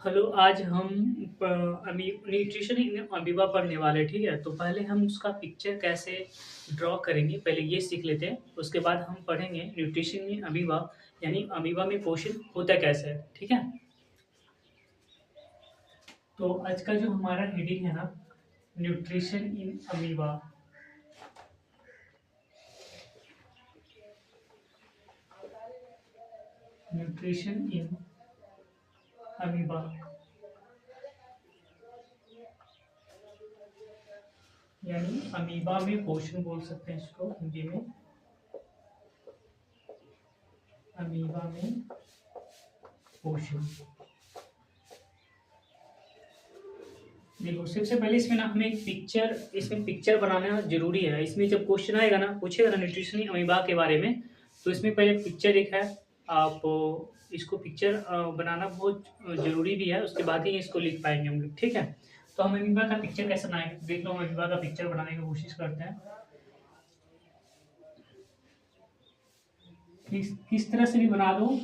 Hello, आज हम nutrition in amoeba पढ़ने वाले हैं, ठीक है? तो पहले हम उसका पिक्चर कैसे ड्रॉ करेंगे, पहले ये सीख लेते हैं। उसके बाद हम पढ़ेंगे न्यूट्रिशन इन अमीबा, यानी अमीबा में पोषण होता कैसे है, ठीक है? तो आज का जो हमारा हेडिंग है ना, nutrition in amoeba. Nutrition in amoeba यानी अमीबा में पोषण बोल सकते हैं इसको हिंदी में। अमीबा में पोषण। देखो, सबसे पहले इसमें ना हमें इसमें पिक्चर बनाना जरूरी है। इसमें जब क्वेश्चन आएगा ना, पूछेगा ना न्यूट्रिशन अमीबा के बारे में, तो इसमें पहले पिक्चर एक है। आप इसको पिक्चर बनाना बहुत जरूरी भी है, उसके बाद ही इसको लिख पाएंगे हम लोग, ठीक है? तो हम अमीबा का पिक्चर कैसे बनाएंगे, देख लो। हम अमीबा का पिक्चर बनाने की कोशिश करते हैं। किस तरह से भी बना दो,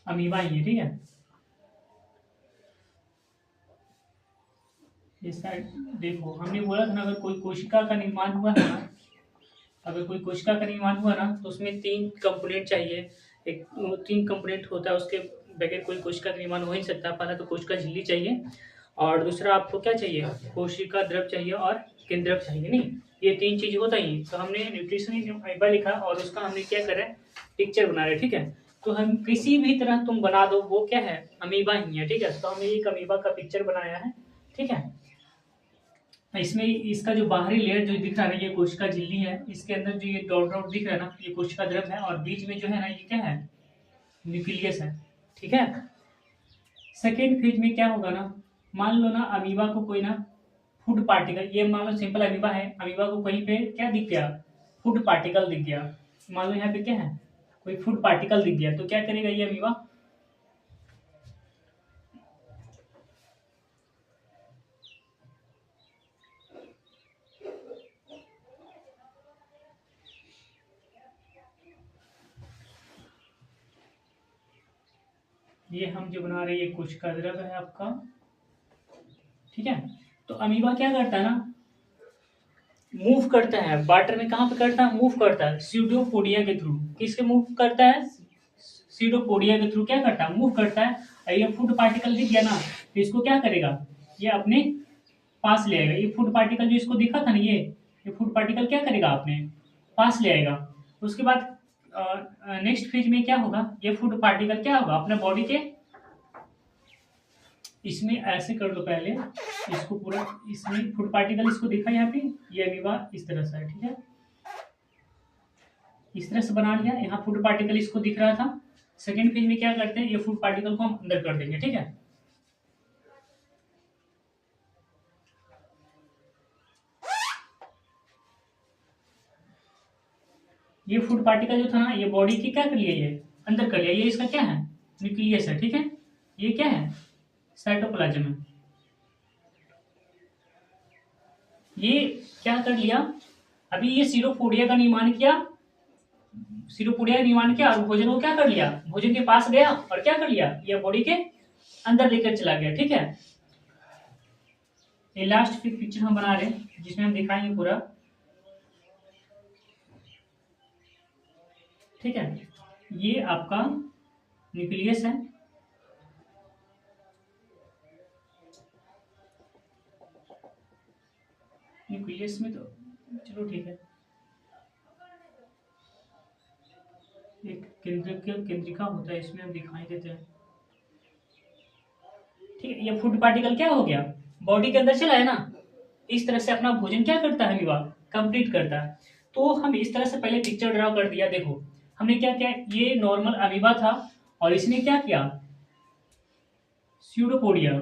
अमीबा ही है, ठीक है? इस साइड देखो, हमने बोला था ना, अगर कोई कोशिका का निर्माण हुआ है ना, अगर कोई कोशिका का निर्माण हुआ ना, तो उसमें 3 कंपोनेंट चाहिए। एक 3 कंपोनेंट होता है, उसके बगैर कोई कोशिका का निर्माण हो ही नहीं सकता। पहला तो कोशिका झिल्ली चाहिए, और दूसरा आपको क्या चाहिए, कोशिका द्रव चाहिए, और केंद्रक चाहिए। नहीं, ये 3 चीज होता ही। तो हमने न्यूट्रिशन अमीबा लिखा, और उसका हमने क्या करा है, पिक्चर बना रहे, ठीक है? तो हम किसी भी तरह तुम बना दो, वो क्या है, अमीबा ही है, ठीक है? तो हमने एक अमीबा का पिक्चर बनाया है, ठीक है? इसमें इसका जो बाहरी लेयर जो दिख रहा है, ये कोशिका झिल्ली है। इसके अंदर जो ये डॉट डॉट दिख रहा है ना, ये कोशिका द्रव है, और बीच में जो है ना, ये क्या है, न्यूक्लियस है, ठीक है? सेकेंड फेज में क्या होगा ना, मान लो ना अमीबा को कोई ना फूड पार्टिकल, ये मान लो सिंपल अमीबा है, अमीबा को कहीं पे क्या दिख गया, फूड पार्टिकल दिख गया। मान लो यहाँ पे क्या है, कोई फूड पार्टिकल दिख गया, तो क्या करेगा ये अमीबा, ये हम जो बना रहे हैं, ये कोशिका द्रव है आपका, ठीक है? तो अमीबा क्या करता है ना, मूव करता है वाटर में। कहाँ पे करता है, मूव करता है सीडोपोडिया के थ्रू। किसके मूव करता है, सीडोपोडिया के थ्रू क्या करता है, मूव करता है। और ये फूड पार्टिकल दिख गया ना, तो इसको क्या करेगा, ये अपने पास ले आएगा। ये फूड पार्टिकल जो इसको दिखा था ना, ये फूड पार्टिकल क्या करेगा, अपने पास ले आएगा। उसके बाद नेक्स्ट फेज में क्या होगा, ये फूड पार्टिकल क्या होगा, अपने बॉडी के, इसमें ऐसे कर लो पहले, इसको पूरा, इसमें फूड पार्टिकल इसको दिखा यहाँ पे, ये अमीबा इस तरह से है, ठीक है? इस तरह से बना लिया, यहाँ फूड पार्टिकल इसको दिख रहा था। सेकेंड फेज में क्या करते हैं, ये फूड पार्टिकल को हम अंदर कर देंगे, ठीक है? ये फूड पार्टिकल जो था ना, ये बॉडी की क्या कर लिया, ये अंदर कर लिया। ये इसका क्या है, न्यूक्लियस है, ठीक है? ये क्या है, साइटोप्लाज्म है। ये क्या कर लिया, अभी ये सीरोपोडिया का निर्माण किया, सीरोपोडिया का निर्माण किया, और भोजन को क्या कर लिया, भोजन के पास गया, और क्या कर लिया, ये बॉडी के अंदर लेकर चला गया, ठीक है? ये लास्ट पिक्चर हम बना रहे हैं, जिसमें हम दिखाएंगे पूरा, ठीक है? ये आपका न्यूक्लियस है, न्यूक्लियस में तो चलो ठीक है, एक केंद्रिका होता है, इसमें हम दिखाई देते हैं, ठीक है? ये फूड पार्टिकल क्या हो गया, बॉडी के अंदर चला है ना, इस तरह से अपना भोजन क्या करता है, अमीबा कंप्लीट करता है। तो हम इस तरह से पहले पिक्चर ड्रा कर दिया। देखो, हमने क्या किया, ये नॉर्मल अमीबा था, और इसने क्या किया, स्यूडोपोडिया,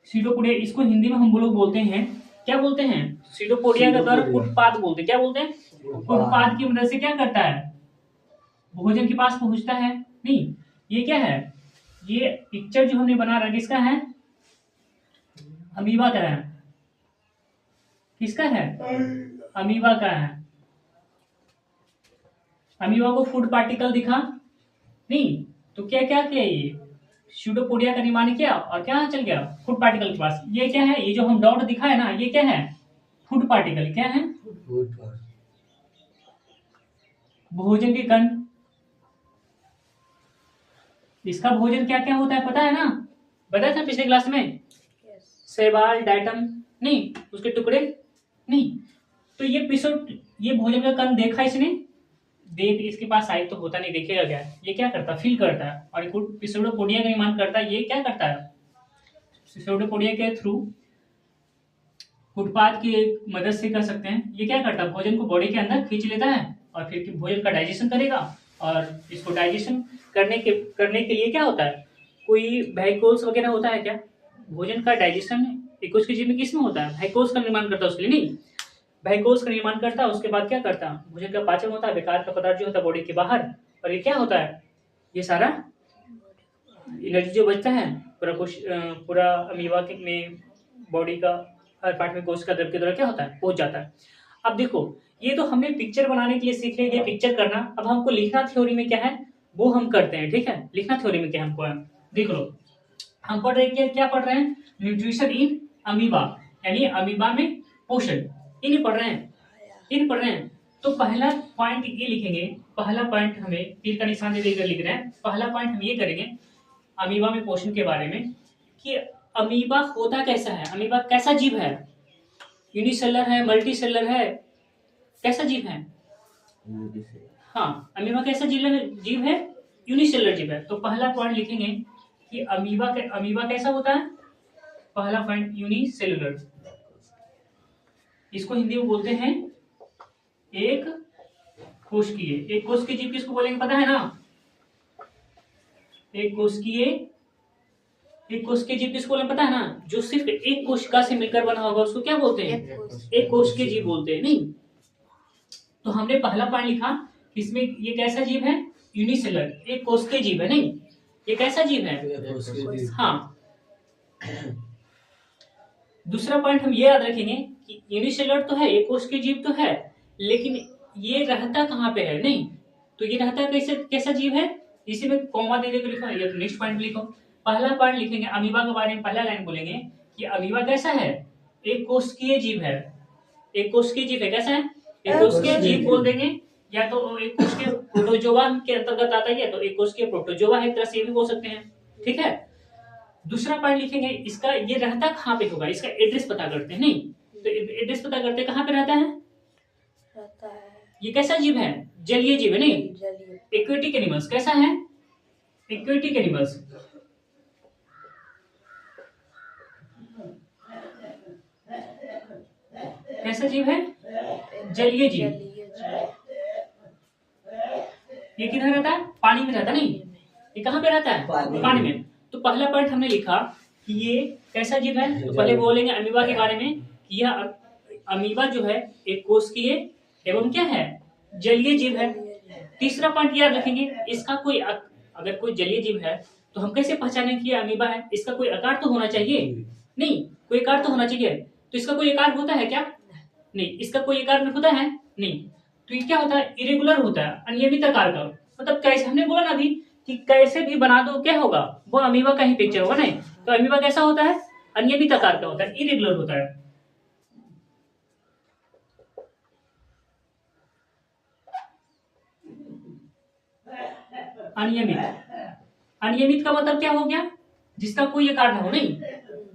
सीडोपोडिया, इसको हिंदी में हम लोग बोलते हैं, क्या बोलते हैं, सीडोपोडिया का द्वारा फुटपाथ बोलते हैं। क्या बोलते हैं, फुटपाथ की मदद से क्या करता है, भोजन के पास पहुंचता है। नहीं, ये क्या है, ये पिक्चर जो हमने बना रहा किसका है, अमीबा का है। किसका है, अमीबा का है। अमीबा को फूड पार्टिकल दिखा नहीं, तो क्या क्या किया ये स्यूडोपोडिया का निर्माण किया और क्या चल गया फूड पार्टिकल के पास। ये क्या है, ये जो हम डॉट दिखा है ना, ये क्या है, फूड पार्टिकल। क्या है, भोजन के कण। इसका भोजन क्या क्या होता है पता है ना, बताया था पिछले क्लास में, शैवाल, डाइटम नहीं, उसके टुकड़े नहीं। तो ये ये भोजन का कण देखा इसने, देख इसके पास साइज तो होता नहीं, देखेगा क्या, ये क्या करता है, फील करता है और पिसोडोपोडिया का निर्माण करता है। ये क्या करता है, पिसोडोपोडिया के थ्रू फुटपाथ की मदद से कर सकते हैं। ये क्या करता है, भोजन को बॉडी के अंदर खींच लेता है और फिर भोजन का डाइजेशन करेगा। और इसको डाइजेशन करने के लिए क्या होता है, कोई वेहिकल्स वगैरह होता है क्या, भोजन का डाइजेशन एकोस के जीव में किसमें होता है, वेहिकल्स का निर्माण करता है, उसके लिए नहीं, वेहिकल्स का निर्माण करता है। उसके बाद क्या करता है, भोजन का पाचन होता है, बेकार का पदार्थ जो होता है बॉडी के बाहर, और ये क्या होता है, ये सारा एनर्जी जो बचता है पूरा अमीबा में बॉडी का हर पार्ट में कोशिका द्रव के द्वारा क्या होता है, पहुंच जाता है। अब देखो, ये तो हमने पिक्चर बनाने के लिए सीख लिया, पिक्चर करना। अब हमको लिखना थ्योरी में क्या है वो हम करते हैं, ठीक है। लिखना थ्योरी में क्या हमको है, देख लो, हम पढ़ रहे हैं क्या पढ़ रहे हैं, न्यूट्रिशन इन अमीबा, यानी अमीबा में पोषण, इन पढ़ रहे हैं। तो पहला पॉइंट ये लिखेंगे, पहला पॉइंट हमें तीर का निशान दे देकर लिख रहे हैं। पहला पॉइंट हम ये करेंगे अमीबा में पोषण के बारे में, कि अमीबा होता कैसा है, अमीबा कैसा जीव है, यूनिसेलर है, मल्टीसेलर है, कैसा जीव है। हाँ, अमीबा कैसा जीव है, यूनिसेलर जीव है। तो पहला पॉइंट लिखेंगे कि अमीबा कैसा होता है, पहला पॉइंट यूनिसेलुलर, इसको हिंदी में बोलते हैं एक कोशिकीय। एक कोशिकीय जीव किसको बोलेंगे पता है ना, एक कोशिकीय जीव किसको बोलेंगे पता है ना, जो सिर्फ एक कोशिका से मिलकर बना होगा उसको क्या बोलते हैं, एक कोशिकीय जीव बोलते हैं। नहीं, तो हमने पहला पॉइंट लिखा, इसमें ये कैसा जीव है, यूनिसेलर, एक कोशिकीय जीव है। नहीं, ये कैसा जीव है, हाँ। दूसरा पॉइंट हम ये याद रखेंगे कि यूनिसेलर तो है, एक कोशिकीय जीव तो है, लेकिन ये रहता कहाँ पे है, नहीं, तो ये रहता कैसा जीव है, इसी में कॉमा दे देकर लिखो, या तो नेक्स्ट पॉइंट लिखो। पहला पॉइंट लिखेंगे अमीबा के बारे में, पहला लाइन बोलेंगे कि अमीबा कैसा है, एक कोशिकीय जीव है, एक कोशिकीय जीव है, कैसा है, एक कोशिकीय जीव बोल देंगे, या तो एक कोशिकीय प्रोटोजोआ के अंतर्गत आता है, तो एक कोशिकीय प्रोटोजोआ है, एक तरह से ये भी बोल सकते हैं, ठीक है। दूसरा पॉइंट लिखेंगे, इसका ये रहता कहाँ पे होगा, इसका एड्रेस पता करते हैं। नहीं, तो एड्रेस पता करते कहाँ पे रहता है, ये कैसा जीव है, जलीय जीव है। नहीं, एक्वेटिक एनिमल्स, कैसा है, एक्वेटिक एनिमल्स, कैसा जीव है, जलीय जीव। ये किधर रहता है, पानी में रहता, नहीं, ये कहाँ पे रहता है, पानी में। तो पहला पॉइंट हमने लिखा कि ये कैसा जीव है, तो पहले बोलेंगे अमीबा के बारे में कि यह अमीबा जो है एक कोशिकीय एवं क्या है, जलीय जीव है। तीसरा पॉइंट याद रखेंगे, इसका कोई अगर कोई जलीय जीव है तो हम कैसे पहचानें कि यह अमीबा है, इसका कोई आकार तो होना चाहिए, नहीं, कोई आकार तो होना चाहिए। तो इसका कोई आकार होता है क्या, नहीं, इसका कोई आकार में होता है नहीं, तो ये क्या होता है, इरेगुलर होता है, अनियमित आकार का। मतलब कैसे, हमने बोला ना अभी कि कैसे भी बना दो क्या होगा, वो अमीबा का ही पिक्चर होगा। नहीं, तो अमीबा कैसा होता है, अनियमित आकार का होता है, इरेगुलर होता है। अनियमित का मतलब क्या हो गया, जिसका कोई आकार ना हो। नहीं,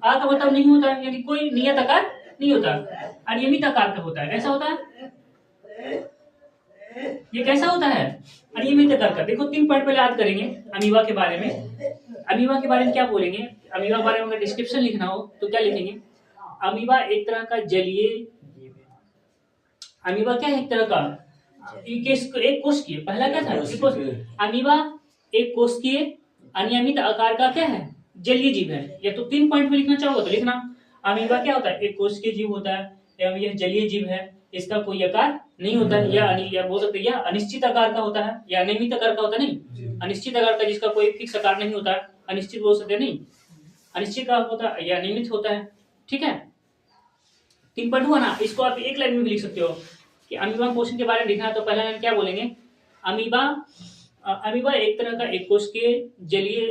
आ का मतलब नहीं होता है, यानी कोई नियत आकार नहीं होता, अनियमित आकार का होता है। कैसा होता है, ये कैसा होता है, अनियमित आकार का। देखो 3 पॉइंट पहले याद करेंगे अमीबा के बारे में। अमीबा के बारे में क्या बोलेंगे, अमीबा के बारे में अगर डिस्क्रिप्शन लिखना हो तो क्या लिखेंगे, अमीबा एक तरह का जलीय, अमीबा क्या है, एक तरह का एक कोशिकीय, पहला क्या था, अमीबा एक कोशिकीय अनियमित आकार का क्या है, जलीय जीव है। या तो 3 पॉइंट में लिखना चाहोगे तो लिखना, अमीबा क्या होता है, एक कोशिकीय जीव होता है एवं यह जलीय जीव है, इसका कोई आकार नहीं होता है, या बोल सकते हैं अनिश्चित आकार का होता है, या अनियमित आकार का होता है। नहीं, अनिश्चित आकार का, जिसका कोई फिक्स आकार नहीं होता है, अनिश्चित बोल सकते हैं। नहीं, अनिश्चित का होता है या अनियमित होता है, ठीक है। 3 पॉइंट हुआ ना, इसको आप एक लाइन में भी लिख सकते हो कि अमीबा पोषण के बारे में लिखना। तो पहला लाइन क्या बोलेंगे, अमीबा अमीबा एक तरह का एकोस्के जलीय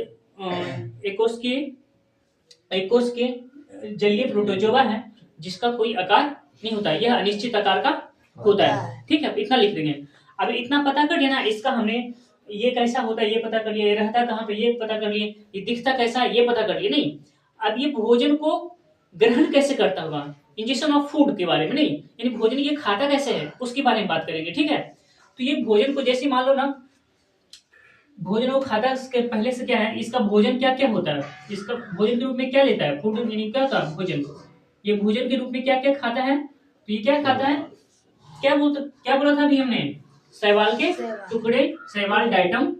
एकोस्के जलीय प्रोटोजोआ है जिसका कोई आकार नहीं होता, यह अनिश्चित आकार का होता है। ठीक है, इतना लिख देंगे। अब इतना पता कर लिया ना इसका, हमने ये कैसा होता है ये पता कर लिया, ये रहता कहाँ पे ये पता कर लिए, ये दिखता कैसा है ये पता कर लिए। नहीं, अब ये भोजन को ग्रहण कैसे करता होगा, इंजेक्शन ऑफ फूड के बारे में नहीं, यानी भोजन ये खाता कैसे है उसके बारे में बात करेंगे। ठीक है, तो ये भोजन को जैसे मान लो ना, भोजन वो खाता है उसके पहले से क्या है, इसका भोजन क्या क्या होता है, इसका भोजन के रूप में क्या लेता है, फूड यानी क्या होता है भोजन, ये भोजन के रूप में क्या क्या खाता है। तो ये क्या खाता है, क्या बोला था अभी हमने, शैवाल के टुकड़े, शैवाल डाइटम,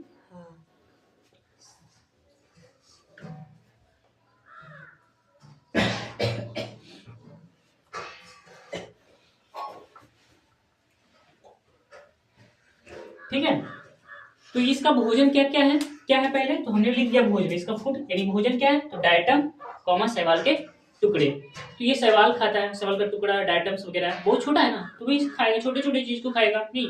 ठीक है। तो इसका भोजन क्या क्या है पहले तो हमने लिख दिया भोजन, इसका फूड यानी भोजन क्या है, तो डाइटम कॉमा शैवाल के टुकड़े। तो ये शैवाल खाता है, शैवाल का टुकड़ा, डाइटम्स वगैरह, बहुत छोटा है ना, तो भी खाएगा, छोटे छोटे चीज को खाएगा नहीं।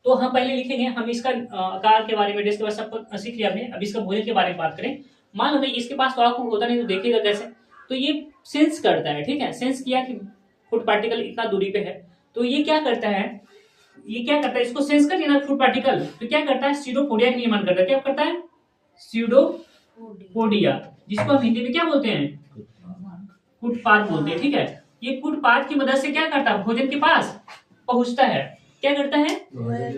तो हम पहले लिखेंगे, हम इसका आकार के बारे में इसके बाद सब सीख लिया हमने, अब इसका भोजन के बारे में बात करें। मान लो भाई इसके पास तो आंख होता नहीं, तो देखिएगा कैसे, तो ये सेंस करता है। ठीक है, सेंस किया कि फूड पार्टिकल इतना दूरी पे है, तो ये क्या करता है, इसको सेंस कर लिया ना फूड पार्टिकल, तो क्या करता है, सीडोपोडिया का निर्माण करता है। क्या करता है, सीडोपोडिया, जिसको हम हिंदी में क्या बोलते हैं, फुटपाथ बोलते हैं। ठीक है, ये फुटपाथ की मदद से क्या करता है, भोजन के पास पहुंचता है। क्या करता है,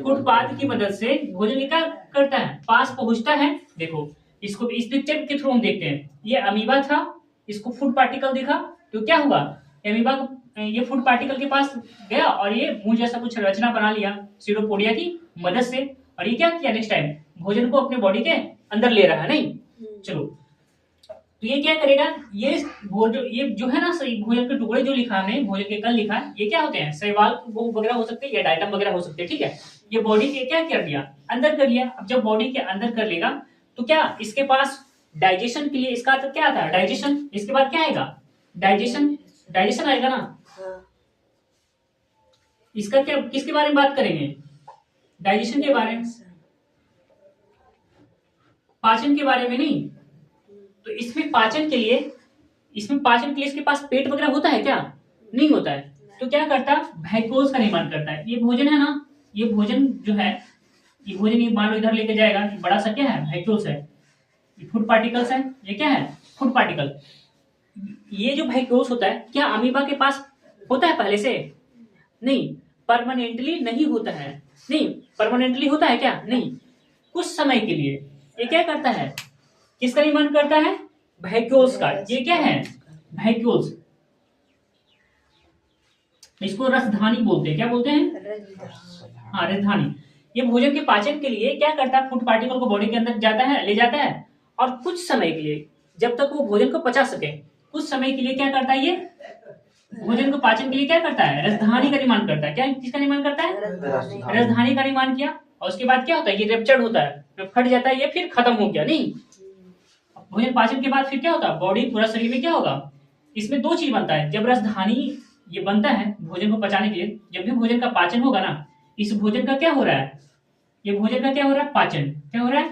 फुटपाथ की मदद से भोजन क्या करता है, पास पहुंचता है। देखो इसको इस पिक्चर के थ्रू हम देखते हैं, ये अमीबा था, इसको फूड पार्टिकल दिखा, तो क्या हुआ, अमीबा ये फूड पार्टिकल के पास गया और ये मुंह जैसा कुछ रचना बना लिया सीडोपोडिया की मदद से, और ये क्या किया, नेक्स्ट टाइम भोजन को अपने बॉडी के अंदर ले रहा है। नहीं, चलो, तो ये क्या करेगा, ये जो है ना, सही भोजन के टुकड़े जो लिखा है, भोजन के कल लिखा है, ये क्या होते हैं, शैवाल वगैरह हो सकते हैं या डाइटम वगैरह हो सकते हैं। ठीक है, ये बॉडी के क्या कर लिया, अंदर कर लिया। अब जब बॉडी के अंदर कर लेगा तो क्या इसके पास डाइजेशन के लिए, इसका तो क्या था, डाइजेशन, इसके बाद क्या आएगा, डाइजेशन आएगा ना। इसका क्या, किसके बारे में बात करेंगे, डाइजेशन के बारे में, पाचन के बारे में नहीं। तो इसमें पाचन के लिए इसके पास पेट वगैरह होता है क्या, नहीं होता है। तो क्या करता है, वैक्यूल्स का निर्माण करता है। ये भोजन है ना, ये भोजन जो है, ये भोजन ये मान लो इधर लेके जाएगा, बड़ा सा क्या है, वैक्यूल्स है, ये फूड पार्टिकल्स है, ये क्या है, फूड पार्टिकल। ये जो वैक्यूल्स होता है, क्या अमीबा के पास होता है पहले से, नहीं, परमानेंटली नहीं होता है, नहीं, परमानेंटली होता है क्या, नहीं, कुछ समय के लिए ये क्या करता है, किसका निर्माण करता है, वैक्यूल्स का। ये क्या है, वैक्यूल्स, इसको रसधानी बोलते हैं। क्या बोलते हैं, हाँ, रसधानी। ये भोजन के पाचन के लिए क्या करता है, फूड पार्टिकल को बॉडी के अंदर जाता है, ले जाता है, और कुछ समय के लिए, जब तक वो भोजन को पचा सके, कुछ समय के लिए क्या करता है, ये भोजन को पाचन के लिए क्या करता है, रसधानी का निर्माण करता है। क्या, किसका निर्माण करता है, रसधानी का निर्माण किया, और उसके बाद क्या होता है, ये रेप्चर्ड होता है, फट जाता है, ये फिर खत्म हो गया। नहीं, भोजन पाचन के बाद फिर क्या होता है, बॉडी पूरा शरीर में क्या होगा, इसमें दो चीज बनता है। जब रसधानी ये बनता है भोजन को पचाने के लिए, जब भी भोजन का पाचन होगा ना, इस भोजन का क्या हो रहा है, ये भोजन का क्या हो रहा है, पाचन। क्या हो रहा है,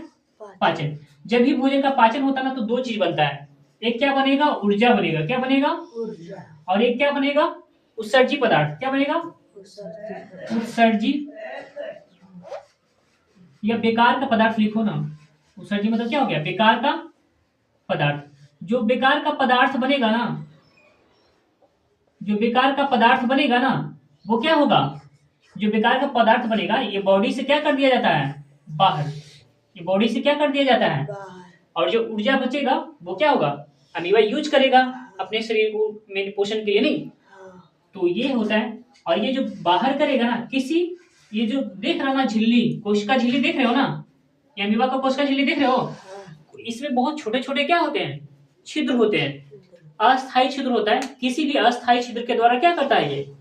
पाचन। जब भी भोजन का पाचन होता है ना, तो दो चीज बनता है, एक क्या बनेगा, ऊर्जा बनेगा। क्या बनेगा, ऊर्जा। और एक क्या बनेगा, उत्सर्जी पदार्थ। क्या बनेगा, उत्सर्जी, या बेकार का पदार्थ लिखो ना। उत्सर्जी मतलब क्या हो गया, बेकार का पदार्थ। जो बेकार का पदार्थ बनेगा ना, जो बेकार का पदार्थ बनेगा ना, वो क्या होगा, जो बेकार का पदार्थ बनेगा, ये बॉडी से क्या कर दिया जाता है, बाहर। ये बॉडी से क्या कर दिया जाता है, और जो ऊर्जा बचेगा वो क्या होगा, अमीबा यूज करेगा अपने शरीर को में पोषण के लिए। नहीं, तो ये होता है। और ये जो बाहर करेगा ना, किसी, ये जो देख रहे हो ना झिल्ली, कोशिका झिल्ली देख रहे हो ना, ये अमीबा का कोशिका झिल्ली देख रहे हो, इसमें बहुत छोटे छोटे क्या होते हैं, छिद्र होते हैं, अस्थायी छिद्र होता है। किसी भी अस्थायी छिद्र के द्वारा क्या करता है, ये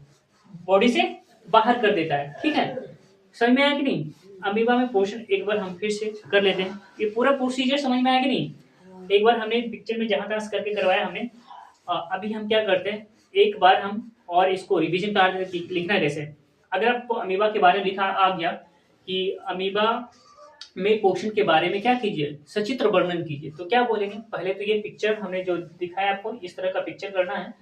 बॉडी से बाहर कर देता है। ठीक है, समझ में आया कि नहीं। अमीबा में पोषण एक बार हम फिर से कर लेते हैं, ये पूरा प्रोसीजर समझ में आया कि नहीं। एक बार हमने पिक्चर में जहां तक करके करवाया हमने, अभी हम क्या करते हैं, एक बार हम और इसको रिवीजन कार्ड लिखना है। जैसे अगर आपको अमीबा के बारे में लिखा आ गया कि अमीबा में पोषण के बारे में क्या कीजिए, सचित्र वर्णन कीजिए। तो क्या बोलेंगे, पहले तो ये पिक्चर हमने जो दिखाया आपको इस तरह का पिक्चर करना है,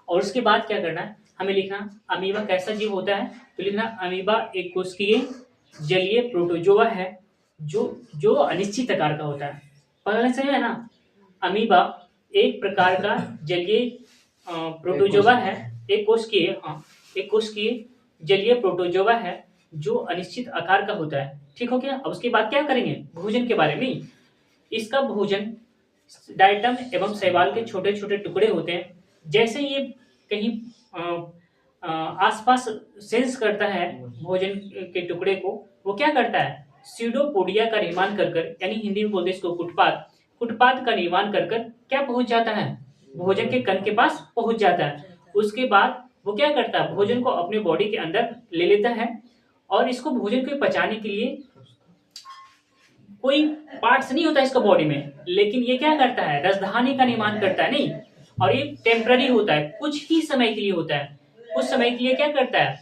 और उसके बाद क्या करना है, हमें लिखना अमीबा कैसा जीव होता है। तो लिखना अमीबा एक कोशिकीय जलीय प्रोटोजोआ है जो जो अनिश्चित आकार का होता है। पहले से है ना, अमीबा एक प्रकार का जलीय प्रोटोजोआ है, एक कोशिकीय जलीय प्रोटोजोआ है जो अनिश्चित आकार का होता है। ठीक हो गया। अब उसके बाद क्या करेंगे, भोजन के बारे में। इसका भोजन डायटम एवं शैवाल के छोटे छोटे टुकड़े होते हैं। जैसे ये कहीं आसपास सेंस करता है भोजन के टुकड़े को, वो क्या करता है, सीडोपोडिया का निर्माण कर कर, यानी हिंदी में बोलते हैं इसको कुटपाद का निर्माण कर कर क्या पहुंच जाता है, भोजन के कण के पास पहुंच जाता है। उसके बाद वो क्या करता है, भोजन को अपने बॉडी के अंदर ले लेता है, और इसको भोजन को पचाने के लिए कोई पार्ट्स नहीं होता इसका बॉडी में, लेकिन ये क्या करता है, रसधानी का निर्माण करता है। नहीं, और ये टेम्पररी होता है, कुछ ही समय के लिए होता है। कुछ समय के लिए क्या करता है,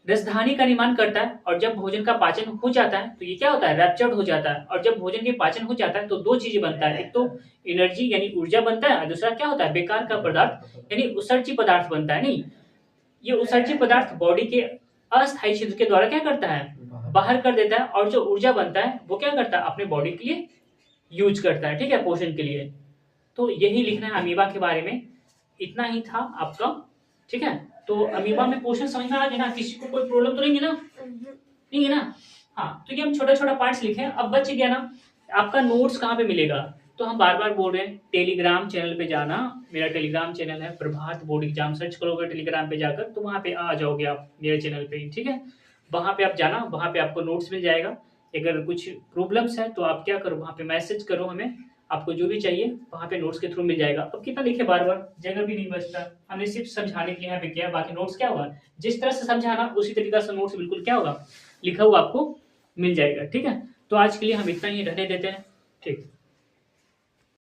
रसधानी का निर्माण करता है, और जब भोजन का पाचन हो जाता है तो ये क्या होता है, रैप्चर्ड हो जाता है। और जब भोजन के पाचन हो जाता है तो दो चीजें बनता है, एक तो एनर्जी यानी ऊर्जा बनता है, और दूसरा क्या होता है, बेकार का पदार्थ यानी उत्सर्जी पदार्थ बनता है। नहीं, ये उत्सर्जी पदार्थ बॉडी के अस्थायी छिद्र के द्वारा क्या करता है, बाहर कर देता है, और जो ऊर्जा बनता है वो क्या करता है, अपने बॉडी के लिए यूज करता है। ठीक है, पोषण के लिए। तो यही लिखना है अमीबा के बारे में, इतना ही था आपका। ठीक है, तो अमीबा में पोषण समझ में आ गया ना, किसी को कोई प्रॉब्लम तो नहीं है ना, नहीं है ना। हाँ, तो ये हम छोटा छोटा पार्ट्स लिखे। अब बच गया ना, आपका नोट्स कहाँ पे मिलेगा, तो हम बार बार बोल रहे हैं टेलीग्राम चैनल पे जाना। मेरा टेलीग्राम चैनल है प्रभात बोर्ड एग्जाम, सर्च करोगे टेलीग्राम पे जाकर तो वहाँ पे आ जाओगे आप मेरे चैनल पे। ठीक है, वहाँ पे आप जाना, वहाँ पे आपको नोट्स मिल जाएगा। अगर कुछ प्रॉब्लम्स है तो आप क्या करो, वहाँ पे मैसेज करो हमें, आपको जो भी चाहिए वहाँ पे नोट्स के थ्रू मिल जाएगा। अब कितना लिखे, बार बार जगह भी नहीं बचता। हमने सिर्फ समझाने के लिए यहाँ पे किया, बाकी नोट्स क्या होगा, जिस तरह से समझाना उसी तरीका से नोट्स बिल्कुल क्या होगा, लिखा हुआ आपको मिल जाएगा। ठीक है, तो आज के लिए हम इतना ही रहने देते हैं। ठीक।